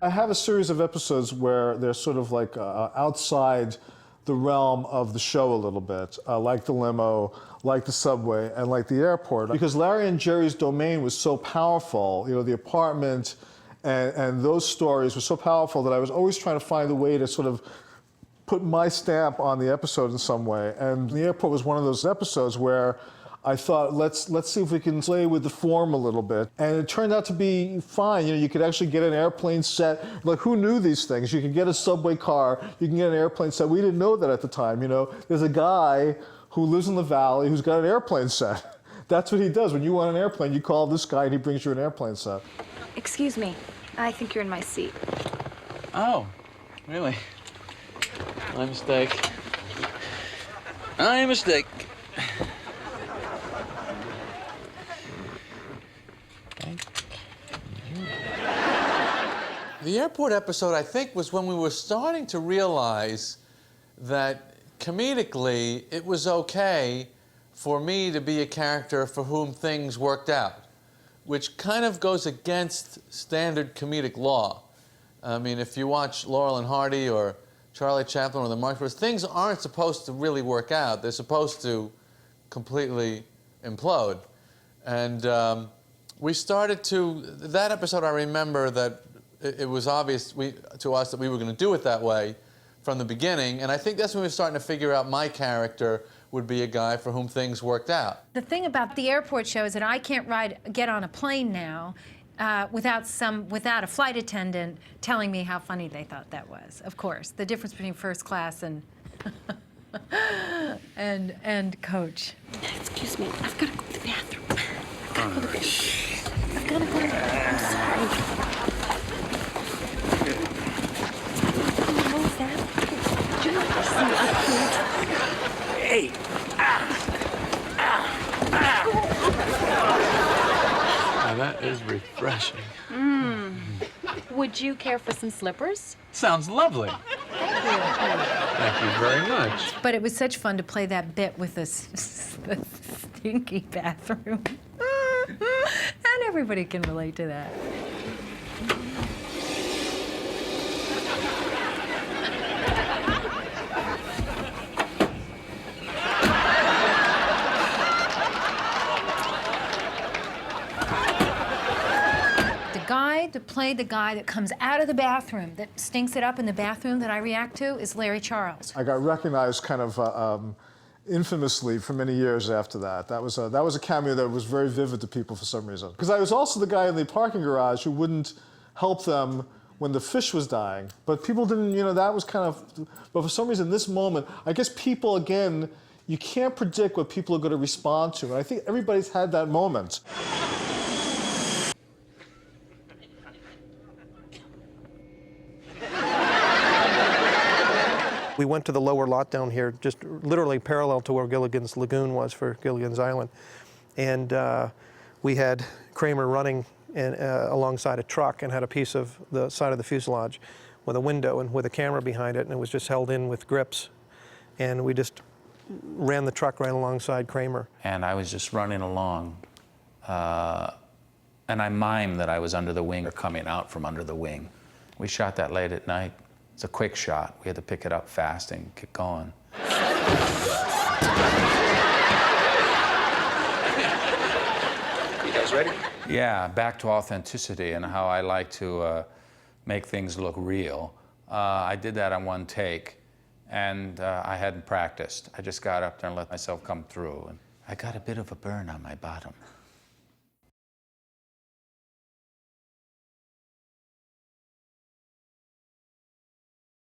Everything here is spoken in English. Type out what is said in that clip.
I have a series of episodes where they're sort of like outside the realm of the show a little bit, like the limo, like the subway, and like the airport. Because Larry and Jerry's domain was so powerful, you know, the apartment and those stories were so powerful that I was always trying to find a way to sort of put my stamp on the episode in some way. And the airport was one of those episodes where I thought, let's see if we can play with the form a little bit. And it turned out to be fine. You know, you could actually get an airplane set. Like, who knew these things? You can get a subway car, you can get an airplane set. We didn't know that at the time, you know. There's a guy who lives in the valley who's got an airplane set. That's what he does. When you want an airplane, you call this guy and he brings you an airplane set. Excuse me. I think you're in my seat. Oh, really? My mistake. My mistake. The airport episode, I think, was when we were starting to realize that comedically it was okay for me to be a character for whom things worked out, which kind of goes against standard comedic law. I mean, if you watch Laurel and Hardy or Charlie Chaplin or the Marx Brothers, things aren't supposed to really work out. They're supposed to completely implode. And we started to, that episode, I remember that it was obvious to us that we were going to do it that way from the beginning. And I think that's when we were starting to figure out my character would be a guy for whom things worked out. The thing about the airport show is that I can't get on a plane now without a flight attendant telling me how funny they thought that was. Of course, the difference between first class and and coach. Excuse me. I've got to go to the bathroom. I've got to go to the bathroom. I'm sorry. What was that? Do you Hey! Now that is refreshing. Would you care for some slippers? Sounds lovely. Thank you very much. But it was such fun to play that bit with the stinky bathroom. And everybody can relate to that. To play the guy that comes out of the bathroom, that stinks it up in the bathroom that I react to, is Larry Charles. I got recognized kind of infamously for many years after that. That was a cameo that was very vivid to people for some reason. Because I was also the guy in the parking garage who wouldn't help them when the fish was dying. But people didn't, you know, that was kind of, but for some reason, this moment, I guess people, again, you can't predict what people are going to respond to. And I think everybody's had that moment. We went to the lower lot down here, just literally parallel to where Gilligan's Lagoon was for Gilligan's Island. And we had Kramer running alongside a truck and had a piece of the side of the fuselage with a window and with a camera behind it, and it was just held in with grips. And we just ran the truck right alongside Kramer. And I was just running along, and I mimed that I was under the wing or coming out from under the wing. We shot that late at night. It's a quick shot. We had to pick it up fast and get going. You guys ready? Yeah, back to authenticity and how I like to make things look real. I did that on one take, and I hadn't practiced. I just got up there and let myself come through. And I got a bit of a burn on my bottom.